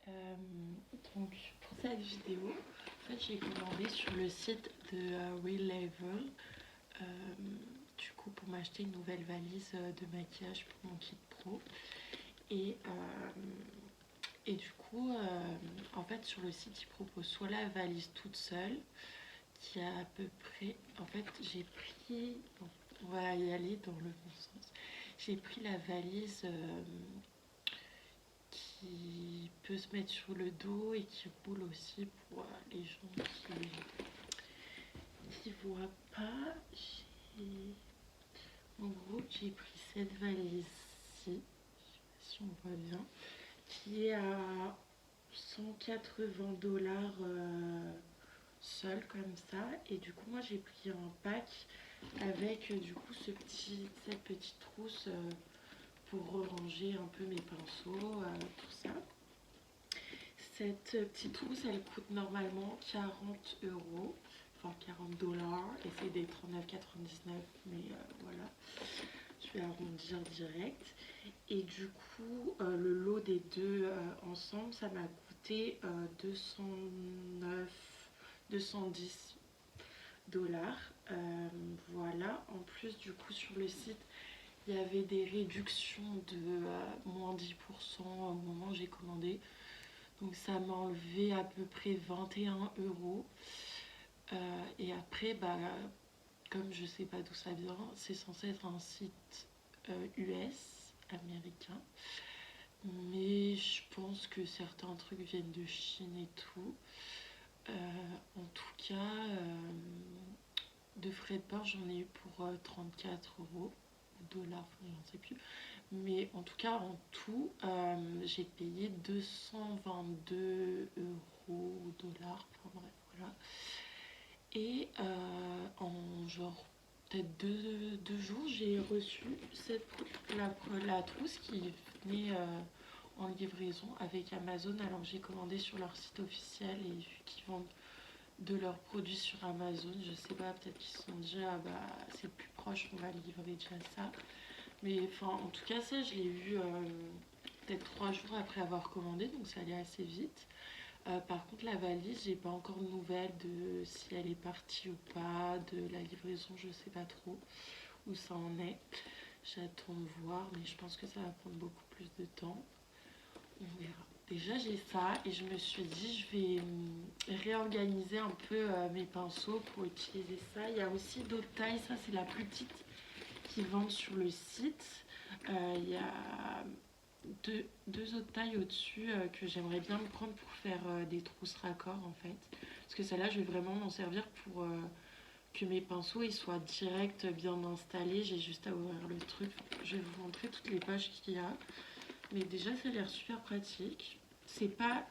Euh, donc pour cette vidéo, en fait, j'ai commandé sur le site de Reliable du coup pour m'acheter une nouvelle valise de maquillage pour mon kit pro et, du coup en fait sur le site il propose soit la valise toute seule qui a à peu près, en fait j'ai pris, bon, on va y aller dans le bon sens, j'ai pris la valise qui peut se mettre sur le dos et qui roule aussi pour les gens qui voient pas. En gros, j'ai pris cette valise-ci, je sais pas si on voit bien, qui est à 180 $ seul comme ça. Et du coup, moi j'ai pris un pack avec du coup cette petite trousse pour ranger un peu mes pinceaux, tout ça. Cette petite trousse, elle coûte normalement 40 €, enfin 40 $, et c'est des 39,99 €, mais voilà, je vais arrondir direct. Et du coup, le lot des deux ensemble, ça m'a coûté 210 $. Voilà, en plus, du coup, sur le site, il y avait des réductions de moins 10% au moment où j'ai commandé. Donc ça m'a enlevé à peu près 21 €. Et après, comme je sais pas d'où ça vient, c'est censé être un site US, américain. Mais je pense que certains trucs viennent de Chine et tout. En tout cas, de frais de port, j'en ai eu pour 34 € ou dollars, je ne sais plus. Mais en tout cas, en tout, j'ai payé 222 € ou dollars. Enfin bref, voilà. Et en genre peut-être deux jours, j'ai reçu la trousse qui venait en livraison avec Amazon. Alors j'ai commandé sur leur site officiel et vu qu'ils vendent de leurs produits sur Amazon, je sais pas, peut-être qu'ils se sont dit ah bah c'est plus proche, on va livrer déjà ça. Mais enfin, en tout cas, ça, je l'ai vu peut-être 3 jours après avoir commandé, donc ça allait assez vite. Par contre, la valise, j'ai pas encore de nouvelles de si elle est partie ou pas, de la livraison, je sais pas trop où ça en est. J'attends de voir, mais je pense que ça va prendre beaucoup plus de temps. On verra. Déjà, j'ai ça et je me suis dit, je vais réorganiser un peu mes pinceaux pour utiliser ça. Il y a aussi d'autres tailles, ça c'est la plus petite qui vendent sur le site. Il y a deux autres tailles au-dessus que j'aimerais bien me prendre pour faire des trousses raccords en fait. Parce que celle-là, je vais vraiment m'en servir pour que mes pinceaux ils soient directs, bien installés. J'ai juste à ouvrir le truc. Je vais vous montrer toutes les pages qu'il y a. Mais déjà, ça a l'air super pratique. C'est pas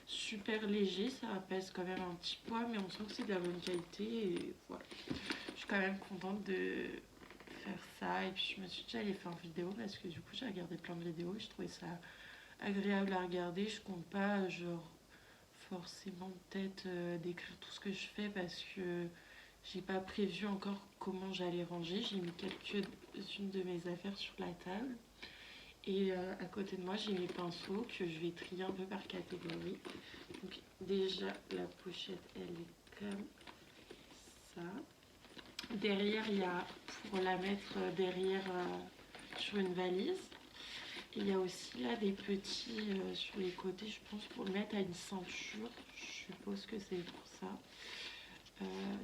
super léger, ça pèse quand même un petit poids, mais on sent que c'est de la bonne qualité. Et voilà. Je suis quand même contente de faire ça. Et puis je me suis dit j'allais faire une vidéo parce que du coup j'ai regardé plein de vidéos et je trouvais ça agréable à regarder. Je compte pas genre forcément peut-être d'écrire tout ce que je fais parce que j'ai pas prévu encore comment j'allais ranger. J'ai mis quelques-unes de mes affaires sur la table. Et à côté de moi, j'ai mes pinceaux que je vais trier un peu par catégorie. Donc déjà, la pochette, elle est comme ça. Derrière, il y a pour la mettre derrière sur une valise. Et il y a aussi là des petits sur les côtés, je pense, pour le mettre à une ceinture. Je suppose que c'est pour ça.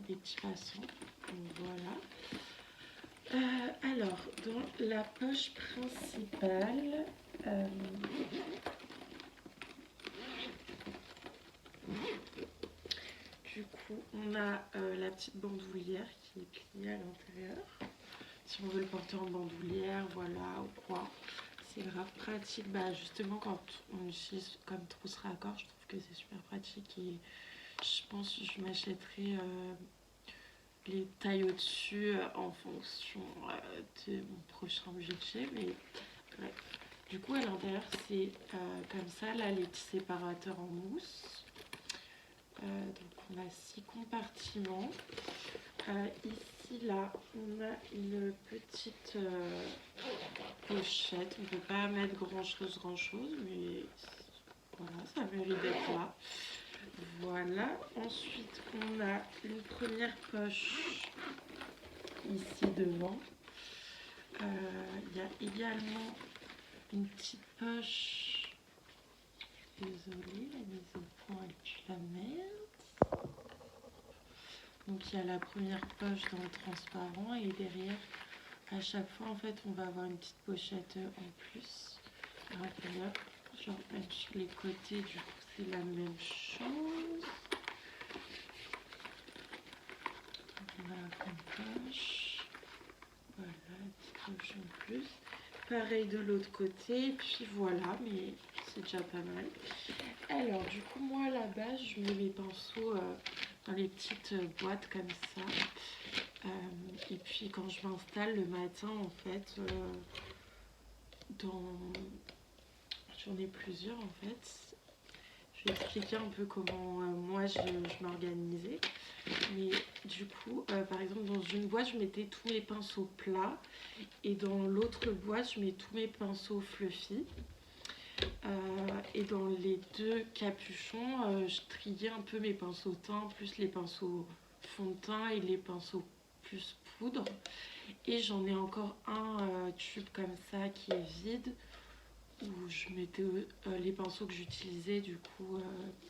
Des petits passants. Donc voilà. Alors, dans la poche principale, du coup, on a la petite bandoulière qui est pliée à l'intérieur. Si on veut le porter en bandoulière, voilà, ou quoi. C'est grave pratique. Bah, justement, quand on utilise comme trousse raccord, je trouve que c'est super pratique. Et je pense que je m'achèterai les tailles au-dessus en fonction de mon prochain budget. Mais bref. Du coup, à l'intérieur, c'est comme ça. Là, les petits séparateurs en mousse. Donc, on a 6 compartiments. Ici, là, on a une petite pochette. On ne peut pas mettre grand chose, mais Voilà, ça mérite d'être là. Voilà, ensuite on a une première poche ici devant. Il y a également une petite poche. Désolée, la mise au point avec la merde. Donc il y a la première poche dans le transparent et derrière, à chaque fois en fait, on va avoir une petite pochette en plus. Alors là, je remets sur les côtés, du coup c'est la même chose. On a la grande poche. Voilà, la petite poche en plus. Pareil de l'autre côté, puis voilà, mais c'est déjà pas mal. Alors du coup moi à la base je mets mes pinceaux dans les petites boîtes comme ça. Et puis quand je m'installe le matin en fait, j'en ai plusieurs en fait. Je vais expliquer un peu comment moi je m'organisais. Mais du coup, par exemple dans une boîte je mettais tous mes pinceaux plats et dans l'autre boîte je mets tous mes pinceaux fluffy. Et dans les deux capuchons, je triais un peu mes pinceaux teint, plus les pinceaux fond de teint et les pinceaux plus poudre. Et j'en ai encore un tube comme ça qui est vide, où je mettais les pinceaux que j'utilisais, du coup,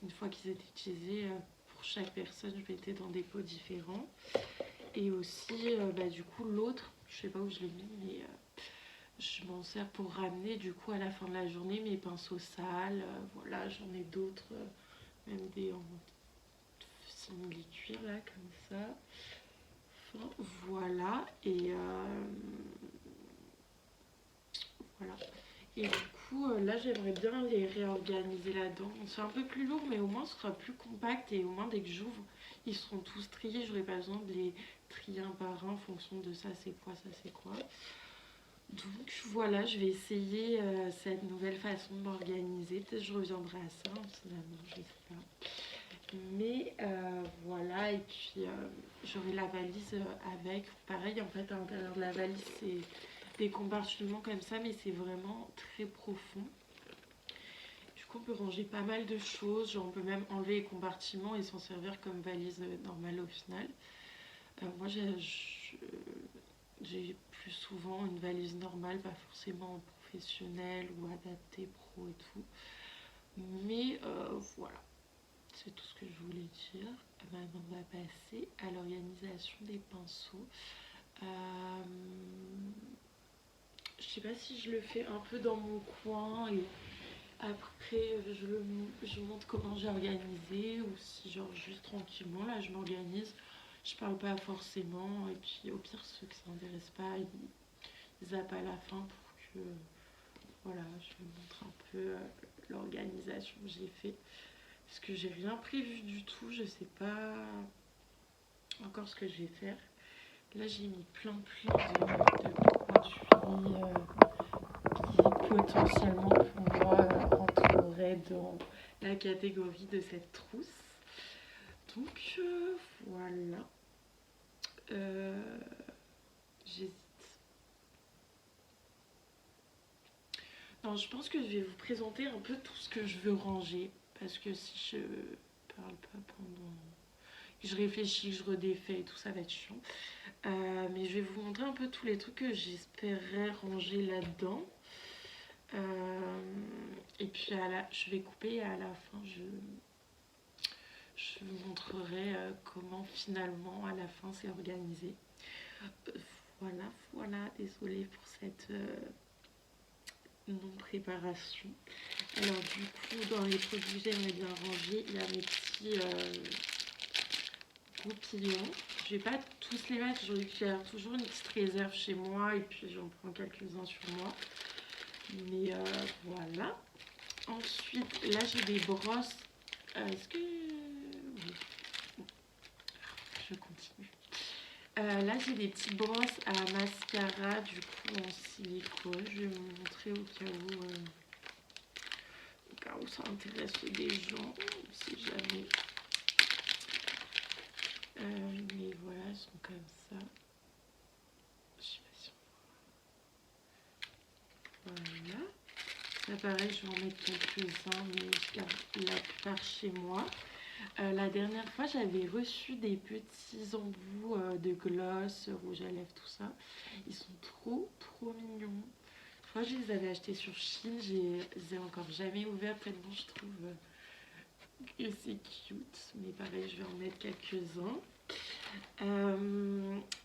une fois qu'ils étaient utilisés, pour chaque personne, je mettais dans des pots différents. Et aussi, du coup, l'autre, je sais pas où je l'ai mis, mais je m'en sers pour ramener du coup à la fin de la journée mes pinceaux sales. Voilà, j'en ai d'autres, même des en simili-cuir là, comme ça. Enfin, voilà, et voilà. Et du coup, là, j'aimerais bien les réorganiser là-dedans. C'est un peu plus lourd, mais au moins ce sera plus compact et au moins dès que j'ouvre, ils seront tous triés. J'aurai pas besoin de les trier un par un en fonction de ça c'est quoi, ça c'est quoi. Donc voilà, je vais essayer cette nouvelle façon de m'organiser. Peut-être que je reviendrai à ça, finalement, je sais pas. Mais voilà, et puis j'aurai la valise avec. Pareil, en fait, à l'intérieur de la valise, c'est des compartiments comme ça, mais c'est vraiment très profond. Du coup, on peut ranger pas mal de choses. Genre, on peut même enlever les compartiments et s'en servir comme valise normale au final. Moi, j'ai plus souvent une valise normale, pas forcément professionnelle ou adaptée pro et tout. Mais voilà, c'est tout ce que je voulais dire. Maintenant, on va passer à l'organisation des pinceaux. Je sais pas si je le fais un peu dans mon coin et après je montre comment j'ai organisé ou si genre juste tranquillement là je m'organise. Je parle pas forcément et puis au pire ceux qui s'intéressent pas ils zappent à la fin pour que voilà je vous montre un peu l'organisation que j'ai fait. Parce que j'ai rien prévu du tout, je sais pas encore ce que je vais faire. Là j'ai mis plein de produits qui potentiellement pour moi rentreraient dans la catégorie de cette trousse. Donc voilà. J'hésite. Non, je pense que je vais vous présenter un peu tout ce que je veux ranger. Parce que si je parle pas pendant... Je réfléchis, je redéfais et tout, ça va être chiant. Mais je vais vous montrer un peu tous les trucs que j'espérais ranger là-dedans. Et puis je vais couper et à la fin je vous montrerai comment finalement à la fin c'est organisé. Voilà, désolée pour cette non-préparation. Alors du coup, dans les produits que j'aimerais bien ranger, il y a mes petits goupillons. Je vais pas tous les mettre, j'ai toujours une petite réserve chez moi et puis j'en prends quelques-uns sur moi. Mais voilà. Ensuite, là j'ai des brosses. Est-ce que... Oui. Je continue. Là j'ai des petites brosses à mascara du coup en silicone. Je vais vous montrer au cas où ça intéresse des gens, si jamais. Mais voilà, elles sont comme ça. Je sais pas si on voit. Voilà. Ça Là pareil, je vais en mettre quelques-uns, mais je garde la plupart chez moi. La dernière fois, j'avais reçu des petits embouts de gloss, rouge à lèvres, tout ça. Ils sont trop mignons. Je crois que je les avais achetés sur Shein, je les ai encore jamais ouverts tellement je trouve que c'est cute. Mais pareil, je vais en mettre quelques-uns.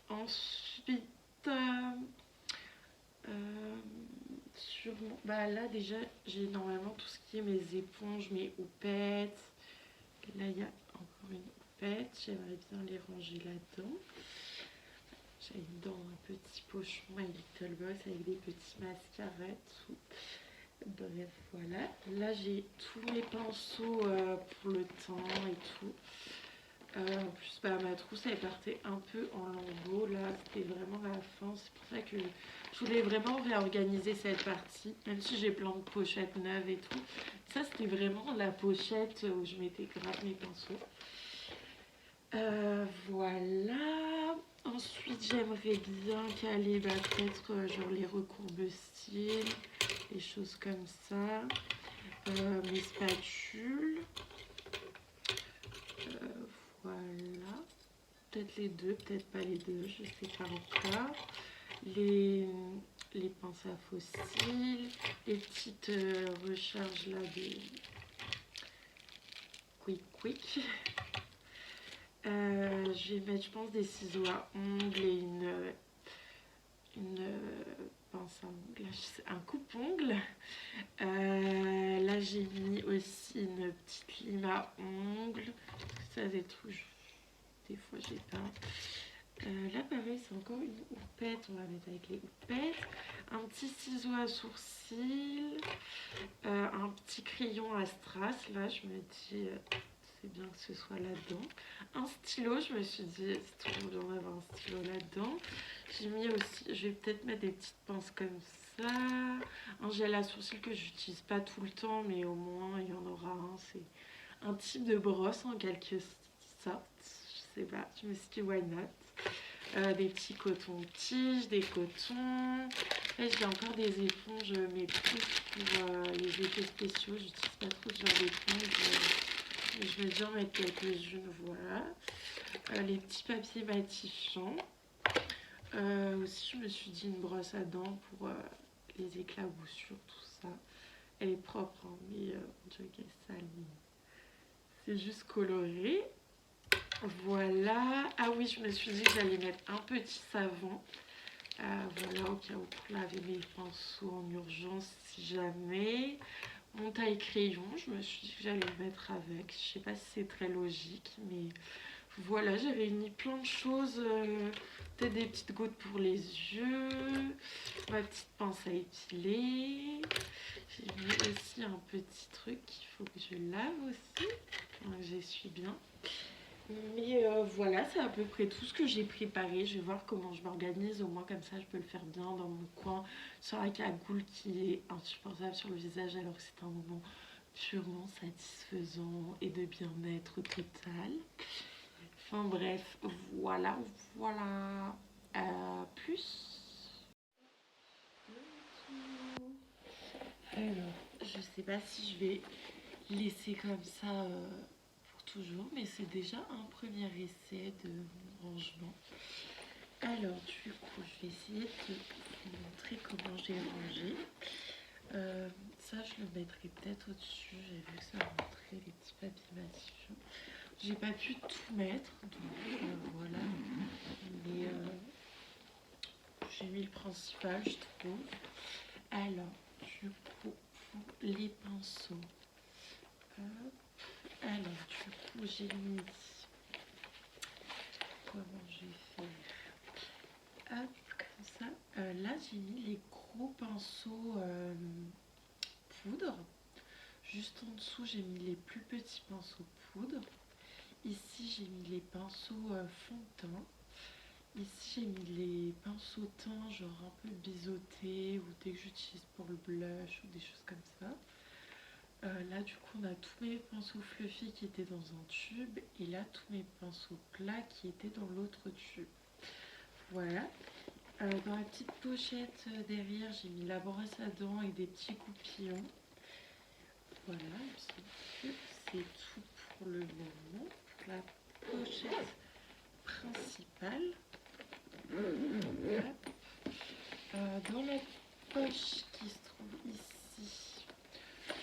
Ensuite, bah là déjà, j'ai normalement tout ce qui est mes éponges, mes houpettes. Là, il y a encore une houppette. J'aimerais bien les ranger là-dedans. J'ai dans un petit pochon My Little Box avec des petits mascaras et tout. Bref, voilà. Là, j'ai tous mes pinceaux pour le teint et tout. En plus, bah, ma trousse, elle partait un peu en lambeaux. Là, c'était vraiment la fin. C'est pour ça que je voulais vraiment réorganiser cette partie. Même si j'ai plein de pochettes neuves et tout. Ça, c'était vraiment la pochette où je mettais grave mes pinceaux. Voilà. Ensuite, j'aimerais bien caler peut-être genre les recourbes style, des choses comme ça. Mes spatules. Voilà. Peut-être les deux, peut-être pas les deux, je sais pas encore. Les pinces à fossiles, les petites recharges là de Quick. Je vais mettre, je pense, des ciseaux à ongles et une pince à ongles, un coupe-ongle. Là, j'ai mis aussi une petite lime à ongles. Ça, des trucs, des fois, j'ai pas. Là, pareil, c'est encore une houppette. On va mettre avec les houpettes. Un petit ciseau à sourcils. Un petit crayon à strass. Là, je me dis, c'est bien que ce soit là-dedans. Un stylo, je me suis dit, c'est trop bien d'avoir un stylo là-dedans. J'ai mis aussi, je vais peut-être mettre des petites pinces comme ça. Un gel à sourcils que j'utilise pas tout le temps, mais au moins, il y en aura un. C'est un type de brosse en quelque sorte. Je sais pas, je me suis dit, why not. Des petits cotons-tiges, des cotons. Là, j'ai encore des éponges, mais plus pour les effets spéciaux. J'utilise pas trop ce genre d'éponge. Je vais bien mettre quelques-unes, voilà. Les petits papiers matifiants. Aussi, je me suis dit une brosse à dents pour les éclaboussures, tout ça. Elle est propre, hein, mais on dirait qu'elle est sale. C'est juste coloré. Voilà. Ah oui, je me suis dit que j'allais mettre un petit savon. Voilà, au cas où pour laver mes pinceaux en urgence, si jamais. Mon taille crayon, je me suis dit que j'allais le mettre avec. Je sais pas si c'est très logique, mais voilà, j'ai réuni plein de choses. Peut-être des petites gouttes pour les yeux. Ma petite pince à épiler. J'ai mis aussi un petit truc qu'il faut que je lave aussi. Donc j'essuie bien. Mais voilà, c'est à peu près tout ce que j'ai préparé. Je vais voir comment je m'organise. Au moins comme ça, je peux le faire bien dans mon coin. Sur la cagoule qui est insupportable sur le visage alors que c'est un moment purement satisfaisant et de bien-être total. Enfin bref, voilà. Plus. Alors, je sais pas si je vais laisser comme ça pour toujours, mais c'est déjà un premier essai de mon rangement. Alors du coup, je vais essayer de vous montrer comment j'ai rangé. Ça, je le mettrai peut-être au-dessus. J'ai vu que ça montrait les petits papiers matifiants. J'ai pas pu tout mettre, donc voilà. Mais j'ai mis le principal, je trouve. Alors, du coup, pour les pinceaux. Alors, du coup, j'ai mis... Comment j'ai fait? Hop, comme ça. Là, j'ai mis les gros pinceaux poudre. Juste en dessous, j'ai mis les plus petits pinceaux poudre. Ici, j'ai mis les pinceaux fond de teint. Ici, j'ai mis les pinceaux teint, genre un peu biseautés, ou dès que j'utilise pour le blush, ou des choses comme ça. Là, du coup, on a tous mes pinceaux fluffy qui étaient dans un tube, et là, tous mes pinceaux plats qui étaient dans l'autre tube. Voilà. Dans la petite pochette derrière, j'ai mis la brosse à dents et des petits coupillons. c'est tout pour le moment, pour la pochette principale. Dans la poche qui se trouve ici,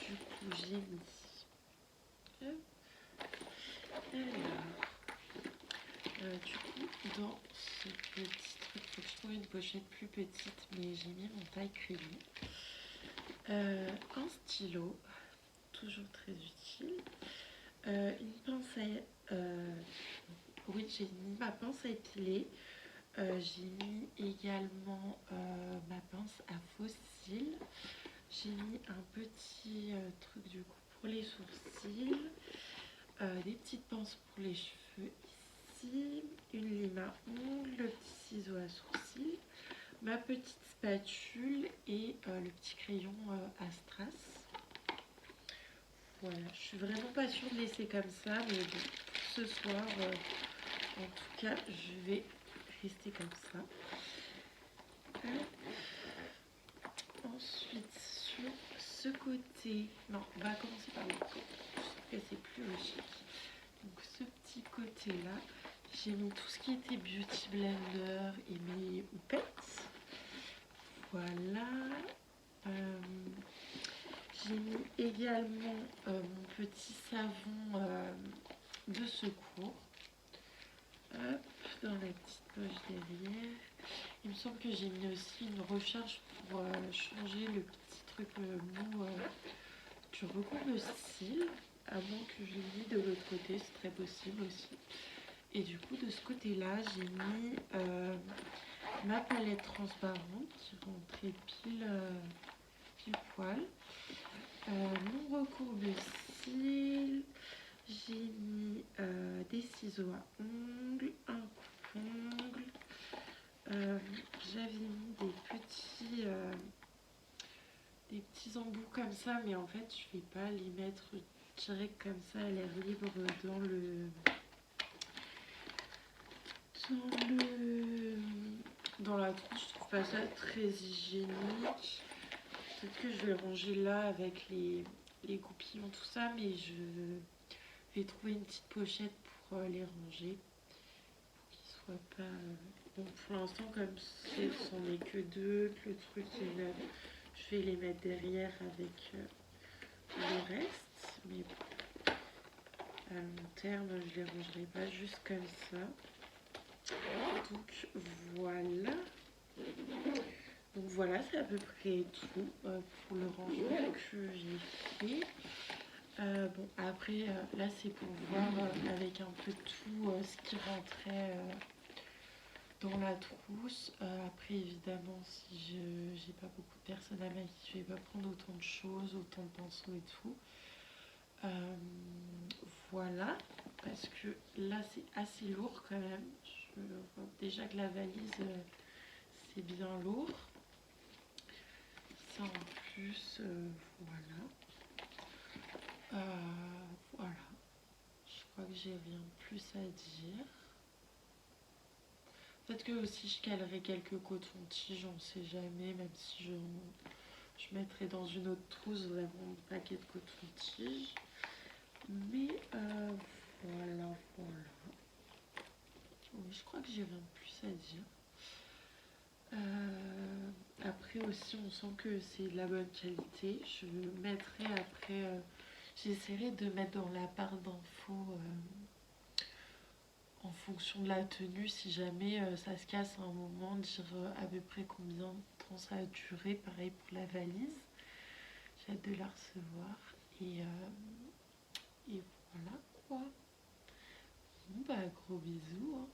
du coup j'ai mis... Alors, du coup dans ce petit truc, faut que je trouve une pochette plus petite, mais j'ai mis mon taille crayon. Un stylo, toujours très utile. Une pince à... oui, j'ai mis ma pince à épiler. J'ai mis également ma pince à faux cils. J'ai mis un petit truc du coup pour les sourcils. Des petites pinces pour les cheveux ici. Une lime à ongles, le petit ciseau à sourcils. Ma petite spatule et le petit crayon à strass. Voilà, je suis vraiment pas sûre de laisser comme ça, mais bon, ce soir, en tout cas, je vais rester comme ça. Ensuite, sur ce côté, non, on va commencer par le côté, je trouve que c'est plus logique. Donc, ce petit côté-là, j'ai mis tout ce qui était beauty blender et mes houppets. Voilà. J'ai mis également mon petit savon de secours. Hop, dans la petite poche derrière. Il me semble que j'ai mis aussi une recharge pour changer le petit truc mou du recours de cils. À moins que je l'ai mis de l'autre côté, c'est très possible aussi. Et du coup, de ce côté-là, j'ai mis ma palette transparente qui rentrait pile poil. Mon recours de cils, j'ai mis des ciseaux à ongles, un coupe-ongles. J'avais mis des petits embouts comme ça, mais en fait je vais pas les mettre direct comme ça à l'air libre dans la trousse. Je trouve pas ça très hygiénique. Peut-être que je vais le ranger là avec les goupillons, tout ça, mais je vais trouver une petite pochette pour les ranger, pour qu'ils soient pas... Bon, pour l'instant, comme ce n'en est que deux, que le truc est neuf, je vais les mettre derrière avec le reste, mais à long terme, je les rangerai pas juste comme ça. Donc voilà. Donc voilà, c'est à peu près tout pour le rangement que j'ai fait. Bon, après, là, c'est pour voir avec un peu de tout ce qui rentrait dans la trousse. Après, évidemment, si j'ai pas beaucoup de personnes à maquiller, je vais pas prendre autant de choses, autant de pinceaux et tout. Voilà, parce que là, c'est assez lourd quand même. Je vois déjà que la valise, c'est bien lourd. Ça en plus, voilà. Voilà. Je crois que j'ai rien de plus à dire. Peut-être que aussi je calerai quelques cotons-tiges, on sait jamais, même si je mettrai dans une autre trousse vraiment un paquet de cotons-tiges. Mais voilà. Oui, je crois que j'ai rien de plus à dire. Après aussi, on sent que c'est de la bonne qualité. Je mettrai après, j'essaierai de mettre dans la barre d'infos en fonction de la tenue, si jamais ça se casse à un moment, dire à peu près combien de temps ça a duré. Pareil pour la valise. J'ai hâte de la recevoir. Et voilà quoi. Bon bah gros bisous. Hein.